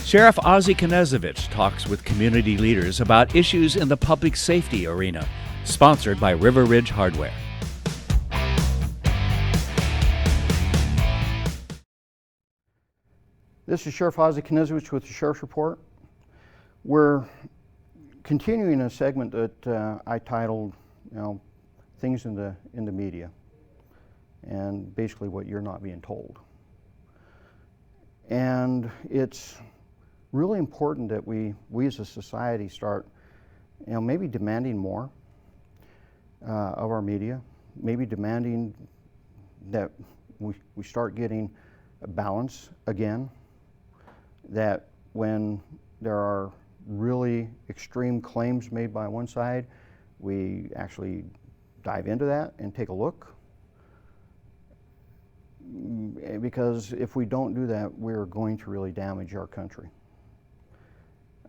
Sheriff Ozzie talks with community leaders about issues in the public safety arena. Sponsored by River Ridge Hardware. This is Sheriff Ozzie with the Sheriff's Report. We're continuing a segment that I titled, things in the media, and basically what you're not being told. And it's really important that we as a society start, maybe demanding more of our media, maybe demanding that we start getting a balance again, that when there are really extreme claims made by one side, we actually dive into that and take a look. Because if we don't do that, we're going to really damage our country.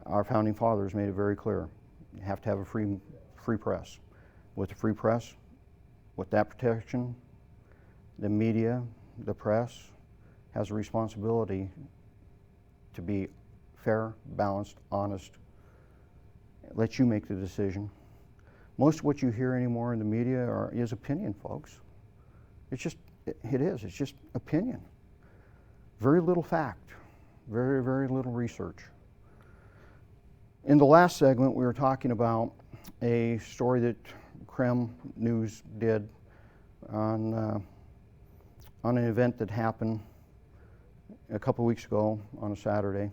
Our founding fathers made it very clear. You have to have a free press. With the free press, with that protection, the media, the press, has a responsibility to be fair, balanced, honest. Let you make the decision. Most of what you hear anymore in the media is opinion, folks. It's just opinion. Very little fact, very, very little research. In the last segment, we were talking about a story that KREM News did on an event that happened a couple of weeks ago on a Saturday,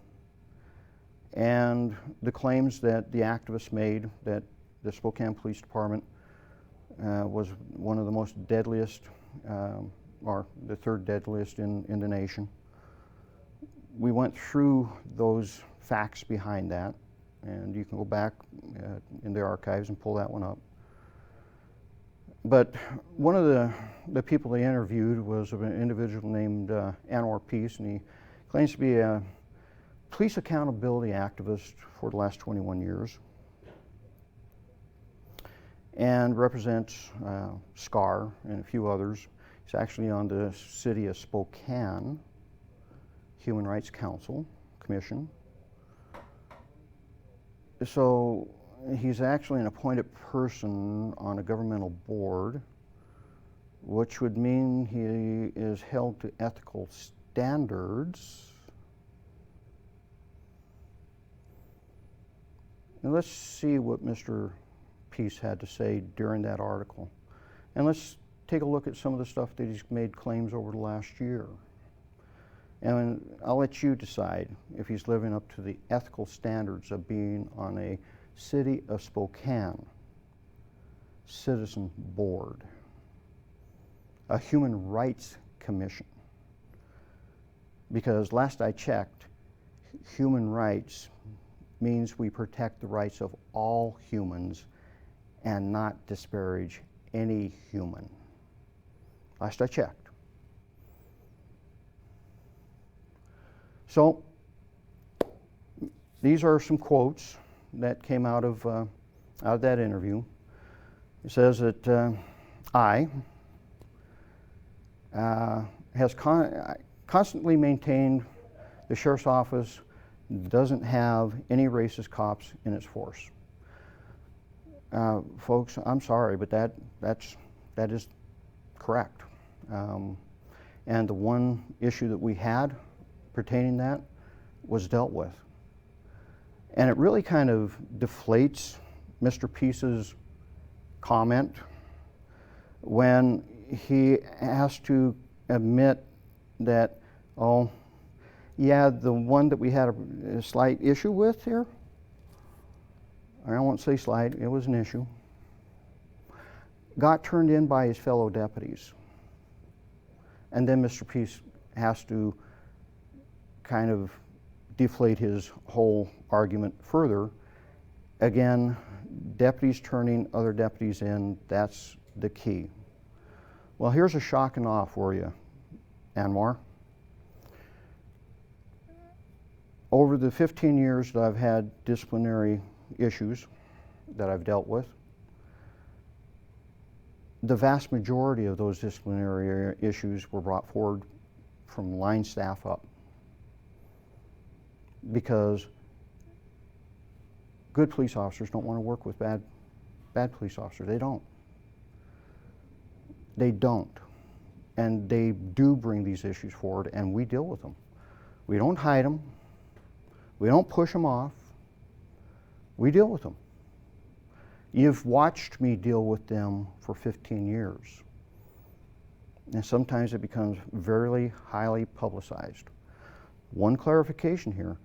and the claims that the activists made that the Spokane Police Department was one of the most deadliest, or the third deadliest in the nation. We went through those facts behind that, and you can go back in the archives and pull that one up. But one of the people they interviewed was an individual named Anwar Peace, and he claims to be a police accountability activist for the last 21 years and represents SCAR and a few others. He's actually on the City of Spokane Human Rights Commission. So he's actually an appointed person on a governmental board, which would mean he is held to ethical standards. And let's see what Mr. Peace had to say during that article. And let's take a look at some of the stuff that he's made claims over the last year. And I'll let you decide if he's living up to the ethical standards of being on a City of Spokane Citizen Board, a human rights commission. Because last I checked, human rights means we protect the rights of all humans and not disparage any human. Last I checked. So these are some quotes that came out of that interview. It says that I has constantly maintained the sheriff's office doesn't have any racist cops in its force. Folks, I'm sorry, but that is correct. And the one issue that we had pertaining that was dealt with. And it really kind of deflates Mr. Peace's comment when he has to admit that, oh, yeah, the one that we had a slight issue with here, I won't say slight, it was an issue, got turned in by his fellow deputies. And then Mr. Peace has to kind of deflate his whole argument further. Again, deputies turning other deputies in, that's the key. Well, here's a shock and awe for you, Anwar. Over the 15 years that I've had disciplinary issues that I've dealt with, the vast majority of those disciplinary issues were brought forward from line staff up. because good police officers don't want to work with bad police officers. They don't. They don't. And they do bring these issues forward, and we deal with them. We don't hide them. We don't push them off. We deal with them. You've watched me deal with them for 15 years. And sometimes it becomes very highly publicized. One clarification here.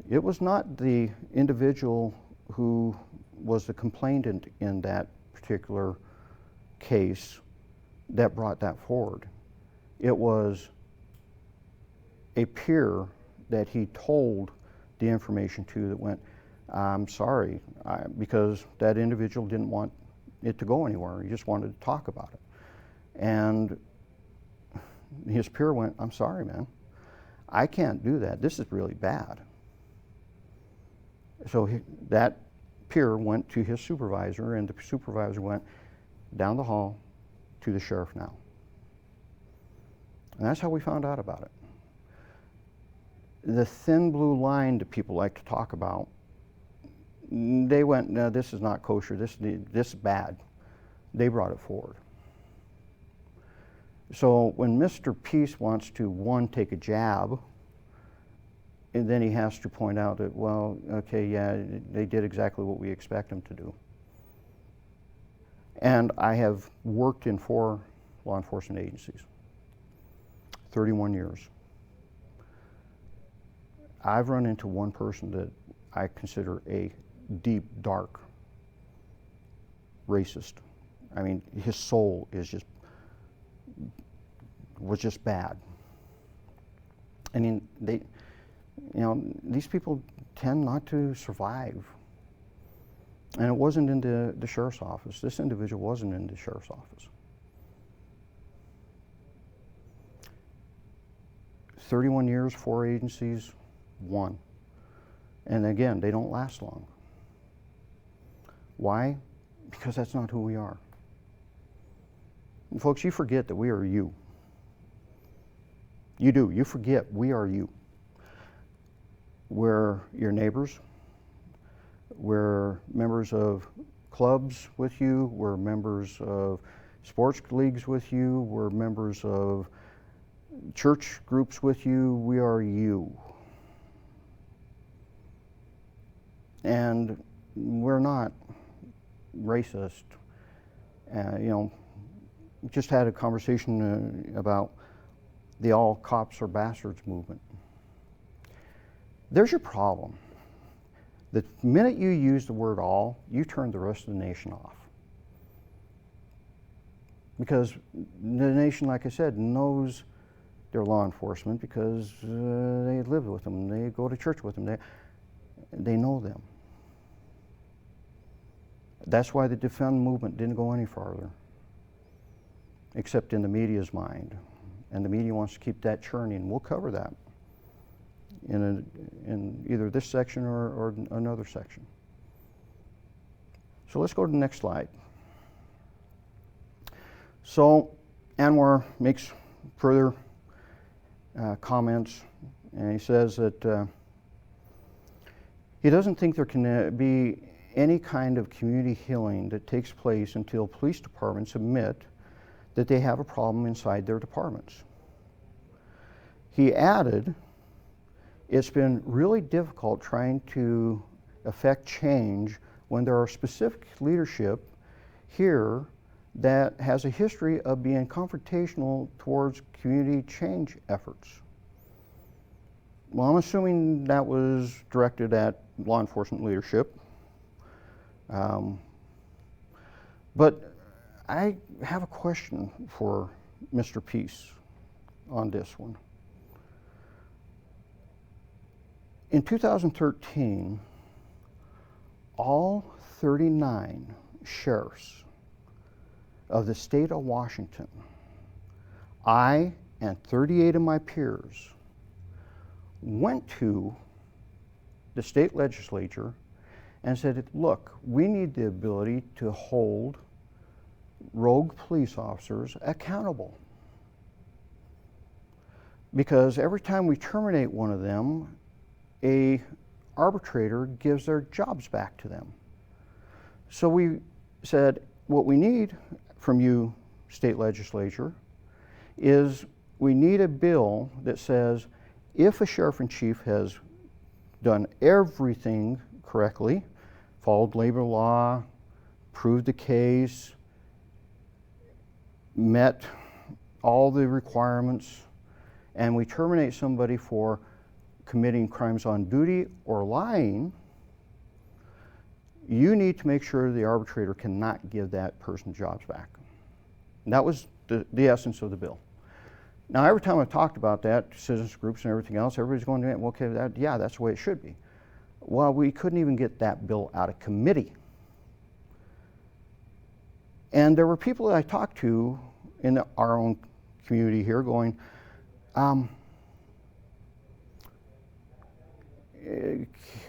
It was not the individual who was the complainant in that particular case that brought that forward. It was a peer that he told the information to that went, I'm sorry, because that individual didn't want it to go anywhere. He just wanted to talk about it. And his peer went, I'm sorry, man. I can't do that. This is really bad. So that peer went to his supervisor, and the supervisor went down the hall to the sheriff now. And that's how we found out about it. The thin blue line that people like to talk about, they went, no, this is not kosher, this is bad. They brought it forward. So when Mr. Peace wants to, one, take a jab, and then he has to point out that, well, okay, yeah, they did exactly what we expect them to do. And I have worked in 4 law enforcement agencies, 31 years. I've run into one person that I consider a deep, dark racist. I mean, his soul is was just bad. I mean, these people tend not to survive. And it wasn't in the sheriff's office. This individual wasn't in the sheriff's office. 31 years, 4 agencies, 1. And again, they don't last long. Why? Because that's not who we are. And folks, you forget that we are you. You do. You forget we are you. We're your neighbors. We're members of clubs with you. We're members of sports leagues with you. We're members of church groups with you. We are you. And we're not racist. Just had a conversation about the all cops are bastards movement. There's your problem. The minute you use the word all, you turn the rest of the nation off. Because the nation, like I said, knows their law enforcement because they live with them, they go to church with them, they know them. That's why the defund movement didn't go any farther, except in the media's mind. And the media wants to keep that churning. We'll cover that in either this section or another section. So let's go to the next slide. So Anwar makes further comments, and he says that he doesn't think there can be any kind of community healing that takes place until police departments admit that they have a problem inside their departments. He added, it's been really difficult trying to affect change when there are specific leadership here that has a history of being confrontational towards community change efforts. Well, I'm assuming that was directed at law enforcement leadership. But I have a question for Mr. Peace on this one. In 2013, all 39 sheriffs of the state of Washington, I and 38 of my peers went to the state legislature and said, look, we need the ability to hold rogue police officers accountable. Because every time we terminate one of them, a arbitrator gives their jobs back to them. So we said, what we need from you, state legislature, is we need a bill that says if a sheriff in chief has done everything correctly, followed labor law, proved the case, met all the requirements, and we terminate somebody for committing crimes on duty or lying, you need to make sure the arbitrator cannot give that person jobs back. And that was the essence of the bill. Now, every time I talked about that, citizens groups and everything else, everybody's going, well, okay, yeah, that's the way it should be. Well, we couldn't even get that bill out of committee. And there were people that I talked to in our own community here going,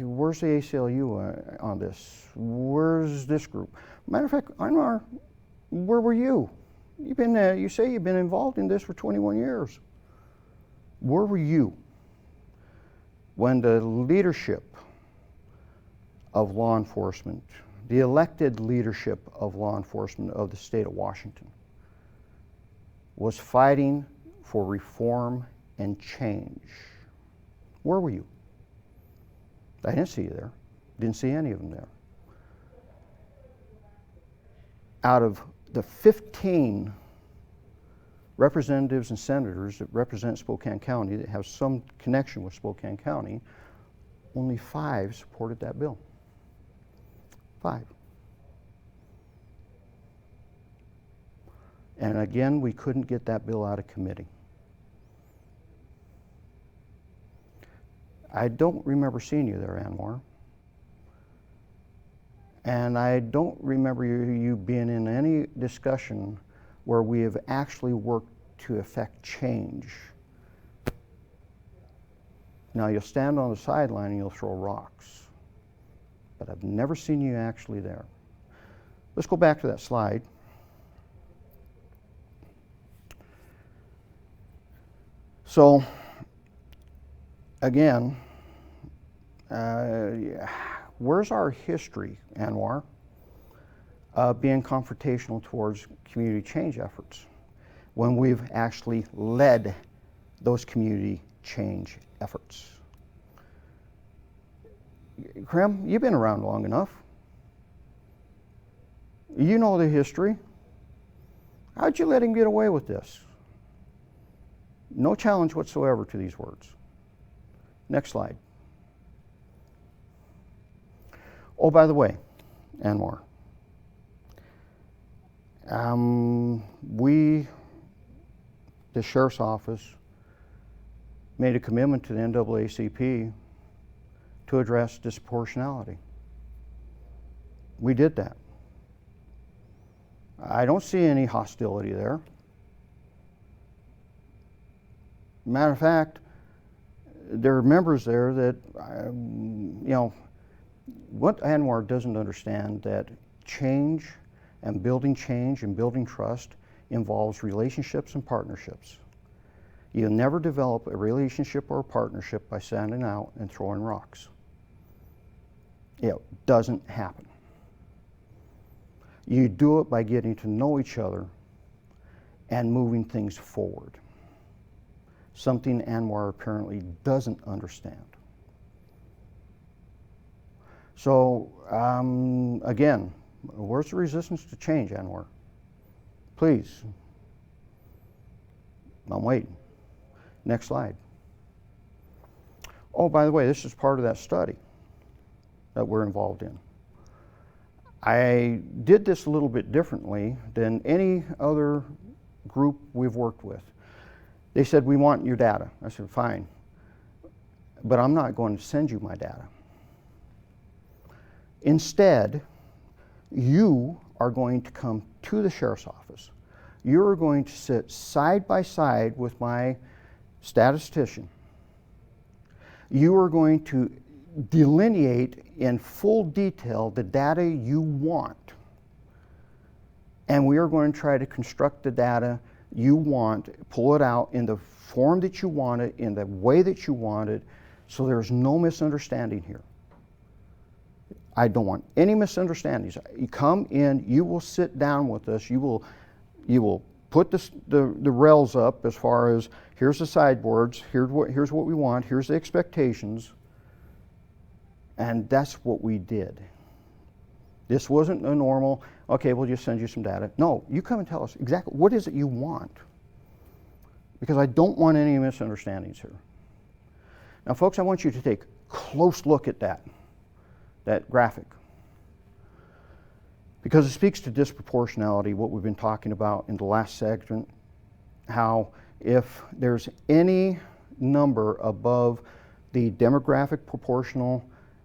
where's the ACLU on this? Where's this group? Matter of fact, Anwar, where were you? You say you've been involved in this for 21 years. Where were you when the leadership of law enforcement, the elected leadership of law enforcement of the state of Washington, was fighting for reform and change? Where were you? I didn't see you there. Didn't see any of them there. Out of the 15 representatives and senators that represent Spokane County, that have some connection with Spokane County, only 5 supported that bill. 5. And again, we couldn't get that bill out of committee. I don't remember seeing you there, Anwar. And I don't remember you being in any discussion where we have actually worked to effect change. Now, you'll stand on the sideline and you'll throw rocks, but I've never seen you actually there. Let's go back to that slide. So, again, where's our history, Anwar, being confrontational towards community change efforts when we've actually led those community change efforts? KREM, you've been around long enough. You know the history. How'd you let him get away with this? No challenge whatsoever to these words. Next slide. Oh, by the way, Anwar, the Sheriff's Office, made a commitment to the NAACP to address disproportionality. We did that. I don't see any hostility there. Matter of fact, there are members there that, what Anwar doesn't understand, that change and building trust involves relationships and partnerships. You'll never develop a relationship or a partnership by standing out and throwing rocks. It doesn't happen. You do it by getting to know each other and moving things forward. Something Anwar apparently doesn't understand. So, again, where's the resistance to change, Anwar? Please. I'm waiting. Next slide. Oh, by the way, this is part of that study that we're involved in. I did this a little bit differently than any other group we've worked with. They said, we want your data. I said, fine, but I'm not going to send you my data. Instead, you are going to come to the Sheriff's Office. You're going to sit side by side with my statistician. You are going to delineate in full detail the data you want. And we are going to try to construct the data you want, pull it out in the form that you want it, in the way that you want it, So there's no misunderstanding here. I don't want any misunderstandings. You come in, you will sit down with us, you will put the rails up as far as here's the sideboards, here's what we want, here's the expectations, and that's what we did. This wasn't a normal, okay, we'll just send you some data. No, you come and tell us exactly what is it you want, because I don't want any misunderstandings here. Now folks, I want you to take a close look at that graphic, because it speaks to disproportionality, what we've been talking about in the last segment, how if there's any number above the demographic proportional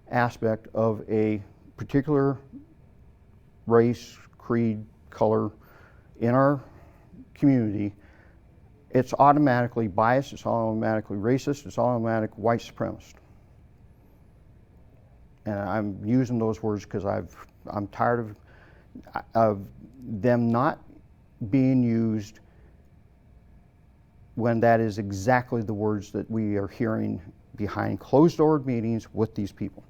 aspect of a particular race, creed, color in our community, it's automatically biased, it's automatically racist, it's automatic white supremacist. And I'm using those words because I'm tired of them not being used when that is exactly the words that we are hearing behind closed-door meetings with these people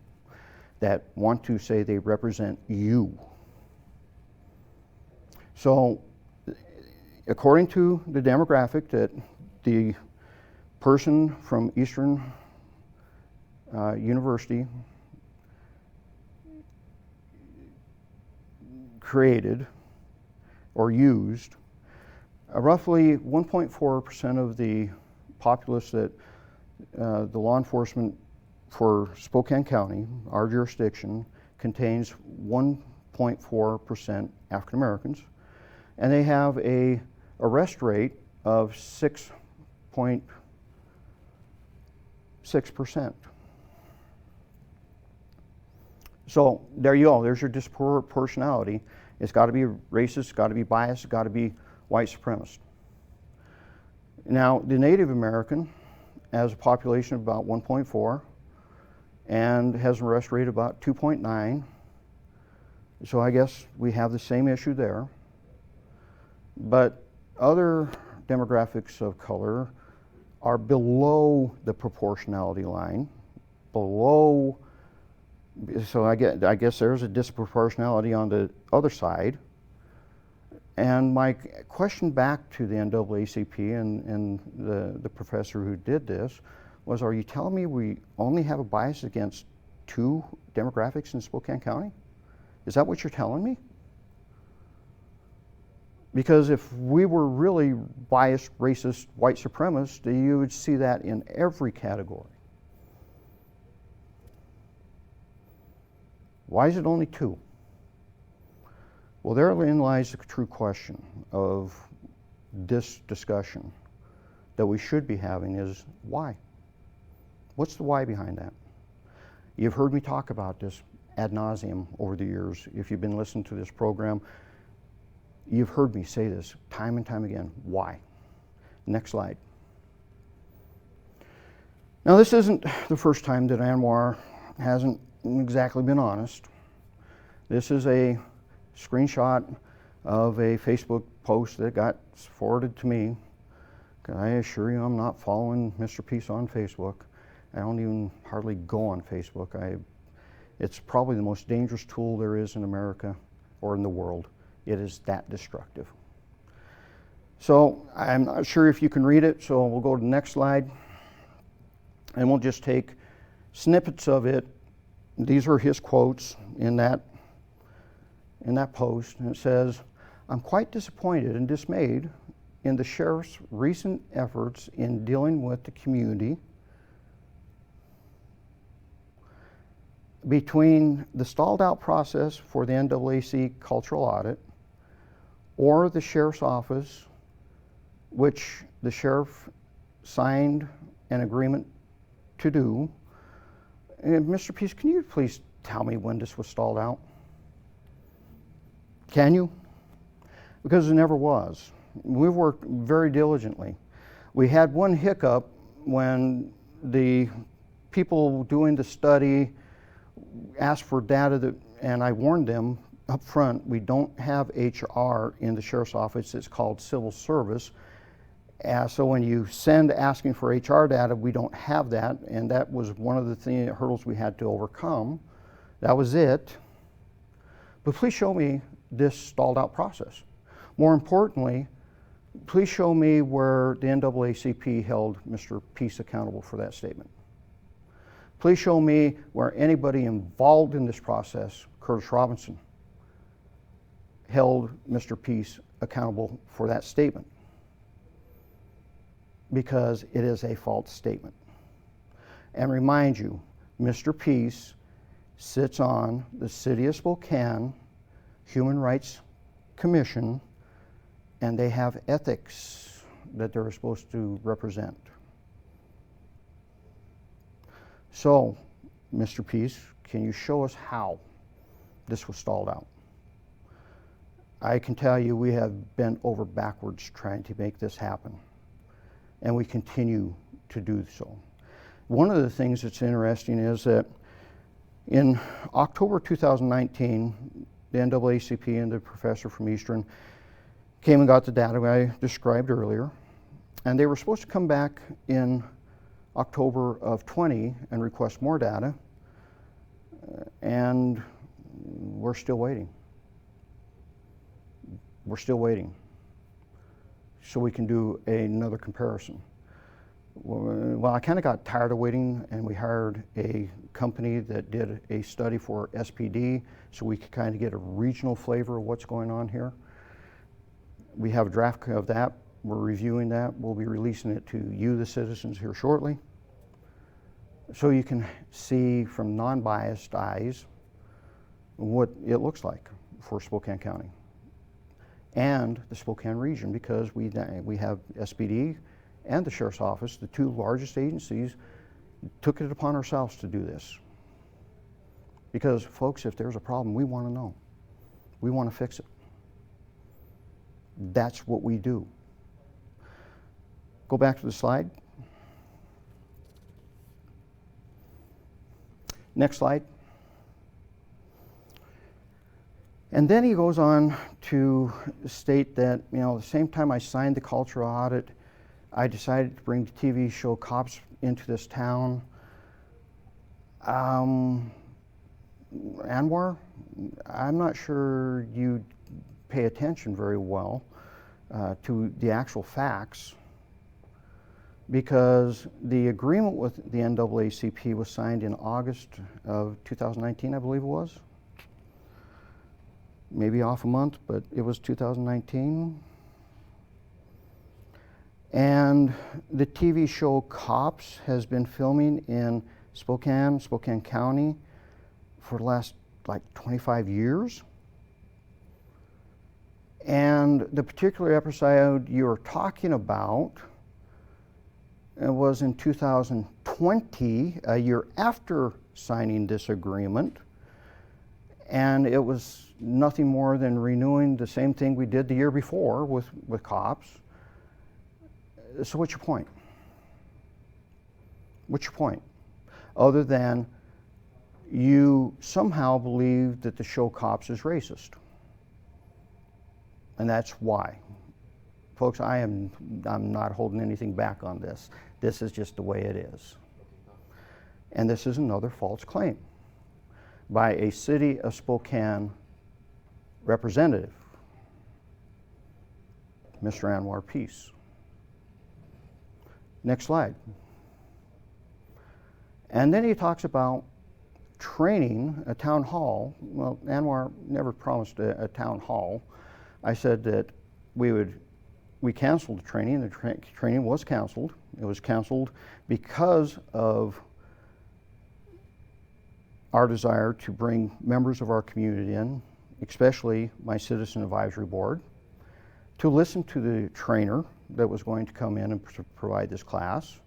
that want to say they represent you. So, according to the demographic that the person from Eastern University created or used, roughly 1.4% of the populace that the law enforcement for Spokane County, our jurisdiction, contains 1.4% African Americans, and they have a arrest rate of 6.6%. So there you go, there's your disproportionality. It's got to be racist, it's got to be biased, it's got to be white supremacist. Now, the Native American has a population of about 1.4 and has an arrest rate of about 2.9. So I guess we have the same issue there. But other demographics of color are below the proportionality line, below. So I guess there's a disproportionality on the other side. And my question back to the NAACP and the professor who did this was, are you telling me we only have a bias against 2 demographics in Spokane County? Is that what you're telling me? Because if we were really biased, racist, white supremacists, you would see that in every category. Why is it only 2? Well, therein lies the true question of this discussion that we should be having is why? What's the why behind that? You've heard me talk about this ad nauseum over the years. If you've been listening to this program, you've heard me say this time and time again. Why? Next slide. Now, this isn't the first time that Anwar hasn't exactly been honest. This is a screenshot of a Facebook post that got forwarded to me. I assure you I'm not following Mr. Peace on Facebook. I don't even hardly go on Facebook. It's probably the most dangerous tool there is in America or in the world. It is that destructive. So I'm not sure if you can read it, so we'll go to the next slide. And we'll just take snippets of it. These are his quotes in that post. And it says, "I'm quite disappointed and dismayed in the sheriff's recent efforts in dealing with the community between the stalled out process for the NAAC cultural audit or the sheriff's office, which the sheriff signed an agreement to do." And Mr. Peace, can you please tell me when this was stalled out? Can you? Because it never was. We've worked very diligently. We had one hiccup when the people doing the study asked for data and I warned them up front, we don't have HR in the sheriff's office. It's called civil service. So when you send asking for HR data, we don't have that, and that was one of the hurdles we had to overcome. That was it. But please show me this stalled out process. More importantly, please show me where the NAACP held Mr. Peace accountable for that statement. Please show me where anybody involved in this process, Curtis Robinson, held Mr. Peace accountable for that statement, because it is a false statement. And remind you, Mr. Peace sits on the City of Spokane Human Rights Commission, and they have ethics that they're supposed to represent. So, Mr. Peace, can you show us how this was stalled out? I can tell you we have bent over backwards trying to make this happen, and we continue to do so. One of the things that's interesting is that in October 2019, the NAACP and the professor from Eastern came and got the data I described earlier, and they were supposed to come back in October of 20 and request more data, and we're still waiting. We're still waiting so we can do another comparison. Well, I kind of got tired of waiting, and we hired a company that did a study for SPD so we could kind of get a regional flavor of what's going on here. We have a draft of that. We're reviewing that. We'll be releasing it to you, the citizens, here shortly, so you can see from non-biased eyes what it looks like for Spokane County and the Spokane region, because we have SPD and the Sheriff's Office, the two largest agencies, took it upon ourselves to do this. Because, folks, if there's a problem, we want to know. We want to fix it. That's what we do. Go back to the slide. Next slide. And then he goes on to state that, the same time I signed the cultural audit, I decided to bring the TV show Cops into this town. Anwar, I'm not sure you pay attention very well to the actual facts, because the agreement with the NAACP was signed in August of 2019, I believe it was. Maybe off a month, but it was 2019. And the TV show Cops has been filming in Spokane County for the last 25 years. And the particular episode you're talking about was in 2020, a year after signing this agreement. And it was nothing more than renewing the same thing we did the year before with Cops. So what's your point? What's your point? Other than you somehow believe that the show Cops is racist. And that's why. Folks, I'm not holding anything back on this. This is just the way it is. And this is another false claim by a City of Spokane representative, Mr. Anwar Peace. Next slide. And then he talks about training, a town hall. Well, Anwar never promised a town hall. I said that we canceled the training. The training was canceled. It was canceled because of our desire to bring members of our community in, especially my Citizen Advisory Board, to listen to the trainer that was going to come in and provide this class,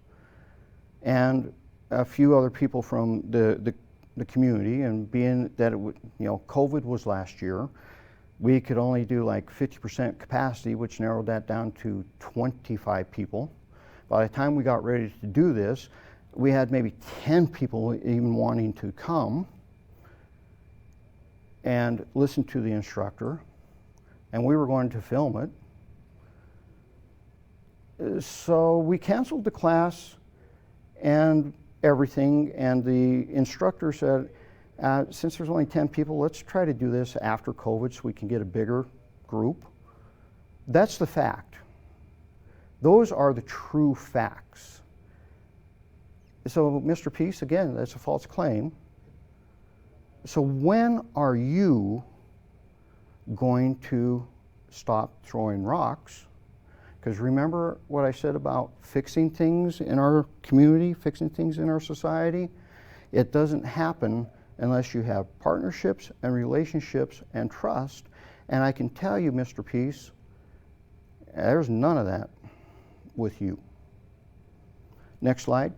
and a few other people from the community. And being that COVID was last year, we could only do 50% capacity, which narrowed that down to 25 people. By the time we got ready to do this, we had maybe 10 people even wanting to come and listen to the instructor, and we were going to film it. So we canceled the class and everything, and the instructor said, since there's only 10 people, let's try to do this after COVID so we can get a bigger group. That's the fact. Those are the true facts. So, Mr. Peace, again, that's a false claim. So when are you going to stop throwing rocks? Because remember what I said about fixing things in our community, fixing things in our society? It doesn't happen unless you have partnerships and relationships and trust. And I can tell you, Mr. Peace, there's none of that with you. Next slide.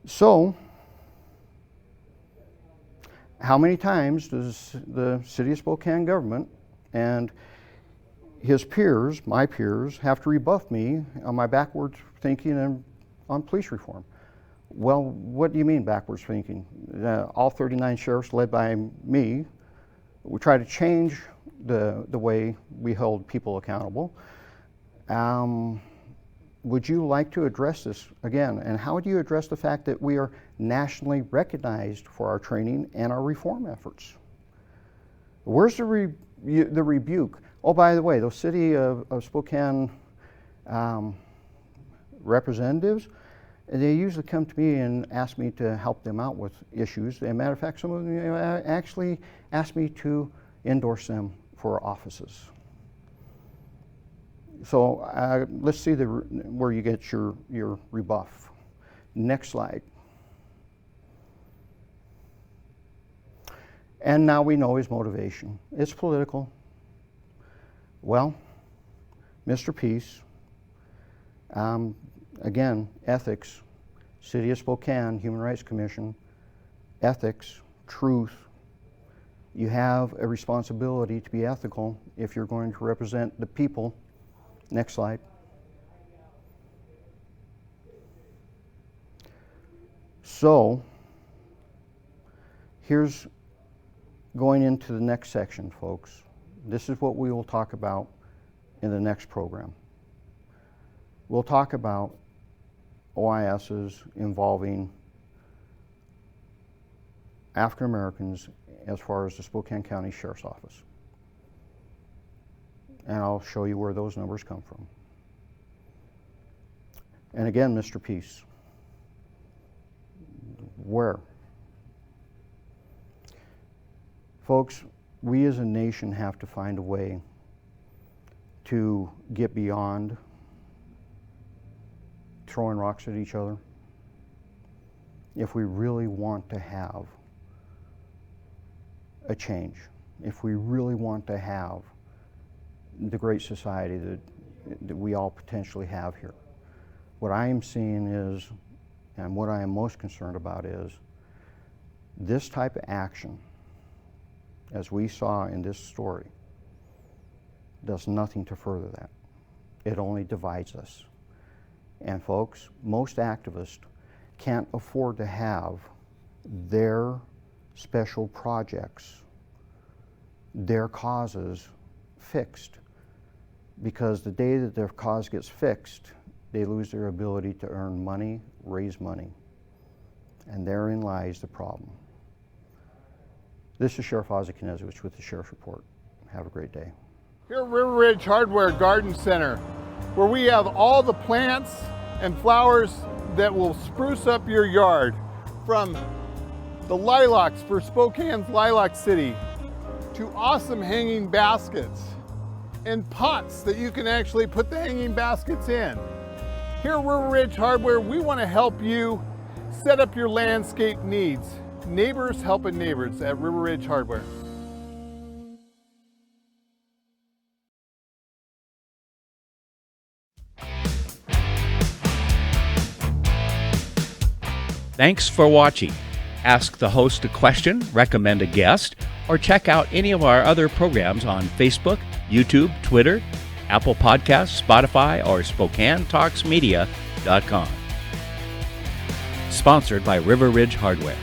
So, how many times does the City of Spokane government and his peers, my peers, have to rebuff me on my backwards thinking and on police reform? Well, what do you mean backwards thinking? All 39 sheriffs led by me, we try to change the way we hold people accountable. Would you like to address this again? And how would you address the fact that we are nationally recognized for our training and our reform efforts? Where's the rebuke? Oh, by the way, those City of Spokane representatives, they usually come to me and ask me to help them out with issues. As a matter of fact, some of them actually ask me to endorse them for offices. So let's see where you get your rebuff. Next slide. And now we know his motivation. It's political. Well, Mr. Peace, again, ethics, City of Spokane, Human Rights Commission, ethics, truth. You have a responsibility to be ethical if you're going to represent the people. Next slide. So, here's going into the next section, folks. This is what we will talk about in the next program. We'll talk about OISs involving African Americans as far as the Spokane County Sheriff's Office. And I'll show you where those numbers come from. And again, Mr. Peace, where? Folks, we as a nation have to find a way to get beyond throwing rocks at each other if we really want to have a change, if we really want to have the great society that we all potentially have here. What I am seeing is, and what I am most concerned about is, this type of action, as we saw in this story, does nothing to further that. It only divides us. And folks, most activists can't afford to have their special projects, their causes fixed, because the day that their cause gets fixed, they lose their ability to earn money, raise money. And therein lies the problem. This is Sheriff Ozzie with the Sheriff's Report. Have a great day. Here at River Ridge Hardware Garden Center, where we have all the plants and flowers that will spruce up your yard, from the lilacs for Spokane's Lilac City, to awesome hanging baskets and pots that you can actually put the hanging baskets in. Here at River Ridge Hardware, we want to help you set up your landscape needs. Neighbors helping neighbors at River Ridge Hardware. Thanks for watching. Ask the host a question, recommend a guest, or check out any of our other programs on Facebook, YouTube, Twitter, Apple Podcasts, Spotify, or SpokaneTalksMedia.com. Sponsored by River Ridge Hardware.